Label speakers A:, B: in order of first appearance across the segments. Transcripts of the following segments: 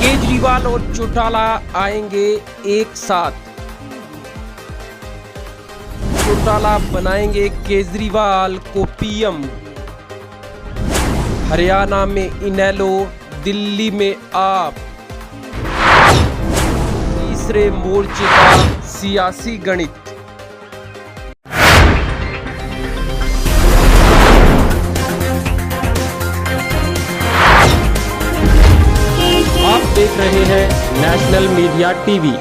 A: केजरीवाल और चौटाला आएंगे एक साथ। चौटाला बनाएंगे केजरीवाल को पीएम। हरियाणा में इनेलो, दिल्ली में आप। तीसरे मोर्चे का सियासी गणित। आप देख रहे हैं नेशनल मीडिया टीवी।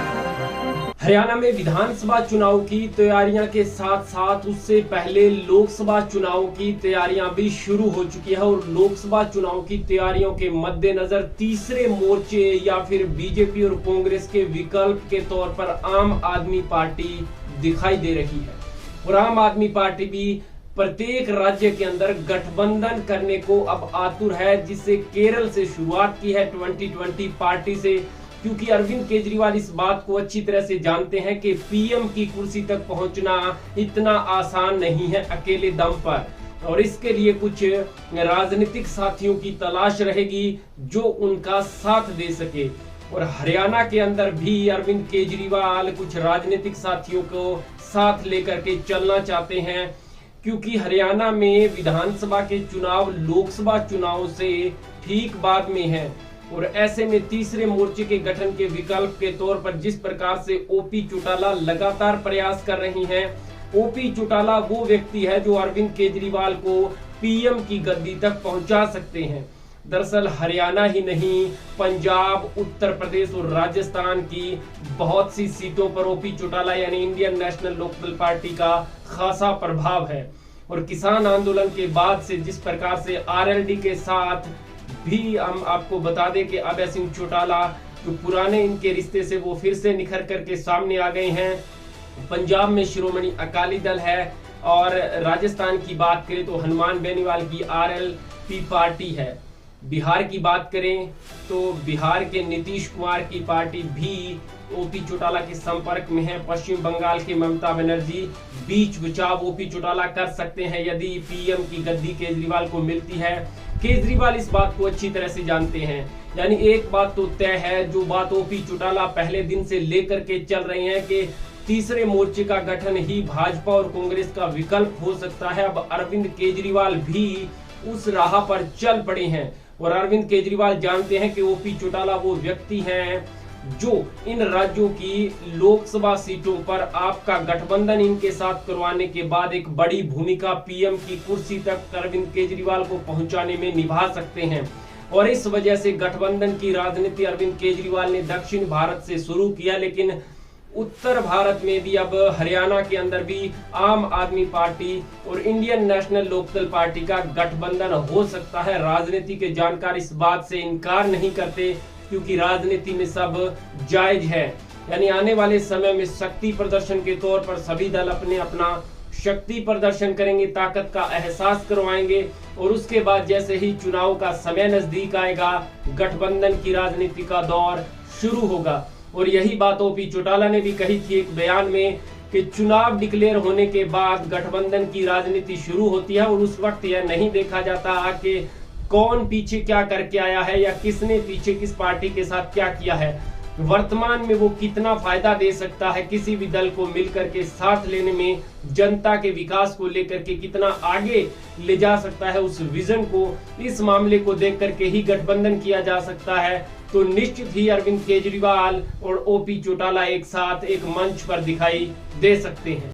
A: हरियाणा में विधानसभा चुनाव की तैयारियां के साथ साथ उससे पहले लोकसभा चुनाव की तैयारियां भी शुरू हो चुकी है और लोकसभा चुनाव की तैयारियों के मद्देनजर तीसरे मोर्चे या फिर बीजेपी और कांग्रेस के विकल्प के तौर पर आम आदमी पार्टी दिखाई दे रही है। और आम आदमी पार्टी भी प्रत्येक राज्य के अंदर गठबंधन करने को अब आतुर है, जिससे केरल से शुरुआत की है 2020 पार्टी से, क्योंकि अरविंद केजरीवाल इस बात को अच्छी तरह से जानते हैं कि पीएम की कुर्सी तक पहुंचना इतना आसान नहीं है अकेले दम पर, और इसके लिए कुछ राजनीतिक साथियों की तलाश रहेगी जो उनका साथ दे सके। और हरियाणा के अंदर भी अरविंद केजरीवाल कुछ राजनीतिक साथियों को साथ लेकर के चलना चाहते हैं, क्योंकि हरियाणा में विधानसभा के चुनाव लोकसभा चुनाव से ठीक बाद में है। और ऐसे में तीसरे मोर्चे के गठन के विकल्प के तौर पर जिस प्रकार से ओपी चौटाला लगातार प्रयास कर रही हैं, ओपी चौटाला वो व्यक्ति है जो अरविंद केजरीवाल को पीएम की गद्दी तक पहुंचा सकते हैं। दरअसल हरियाणा ही नहीं, पंजाब, उत्तर प्रदेश और राजस्थान की बहुत सी सीटों पर ओपी चौटाला यानी इंडियन नेशनल लोकदल पार्टी का खासा प्रभाव है। और किसान आंदोलन के बाद से जिस प्रकार से आरएलडी के साथ भी हम आपको बता दें कि अभय सिंह चौटाला जो पुराने इनके रिश्ते से वो फिर से निखर करके सामने आ गए हैं। पंजाब में शिरोमणि अकाली दल है और राजस्थान की बात करें तो हनुमान बेनीवाल की आरएलपी पार्टी है। बिहार की बात करें तो बिहार के नीतीश कुमार की पार्टी भी ओपी चौटाला के संपर्क में है। पश्चिम बंगाल के ममता बनर्जी बीच बचाव ओपी चौटाला कर सकते हैं यदि पीएम की गद्दी केजरीवाल को मिलती है। केजरीवाल इस बात को अच्छी तरह से जानते हैं। यानी एक बात तो तय है, जो बात ओपी चौटाला पहले दिन से लेकर के चल रहे हैं कि तीसरे मोर्चे का गठन ही भाजपा और कांग्रेस का विकल्प हो सकता है। अब अरविंद केजरीवाल भी उस राह पर चल पड़े हैं और अरविंद केजरीवाल जानते हैं कि ओपी चौटाला वो व्यक्ति हैं जो इन राज्यों की लोकसभा सीटों पर आपका गठबंधन इनके साथ करवाने के बाद एक बड़ी भूमिका पीएम की कुर्सी तक अरविंद केजरीवाल को पहुंचाने में निभा सकते हैं। और इस वजह से गठबंधन की राजनीति अरविंद केजरीवाल ने दक्षिण भारत से शुरू किया, लेकिन उत्तर भारत में भी अब हरियाणा के अंदर भी आम आदमी पार्टी और इंडियन नेशनल लोकदल पार्टी का गठबंधन हो सकता है। राजनीति के जानकार इस बात से इनकार नहीं करते, क्योंकि राजनीति में सब जायज है। यानी आने वाले समय में शक्ति प्रदर्शन के तौर पर सभी दल अपना शक्ति प्रदर्शन करेंगे, ताकत का एहसास करवाएंगे, और उसके बाद जैसे ही चुनाव का समय नजदीक आएगा गठबंधन की राजनीति का दौर शुरू होगा। और यही बात ओपी चौटाला ने भी कही थी एक बयान में कि चुनाव डिक्लेयर होने के बाद गठबंधन की राजनीति शुरू होती है और उस वक्त यह नहीं देखा जाता कि कौन पीछे क्या करके आया है या किसने पीछे किस पार्टी के साथ क्या किया है। वर्तमान में वो कितना फायदा दे सकता है किसी भी दल को मिलकर के साथ लेने में, जनता के विकास को लेकर के कितना आगे ले जा सकता है, उस विजन को, इस मामले को देख करके ही गठबंधन किया जा सकता है। तो निश्चित ही अरविंद केजरीवाल और ओपी चौटाला एक साथ एक मंच पर दिखाई दे सकते हैं।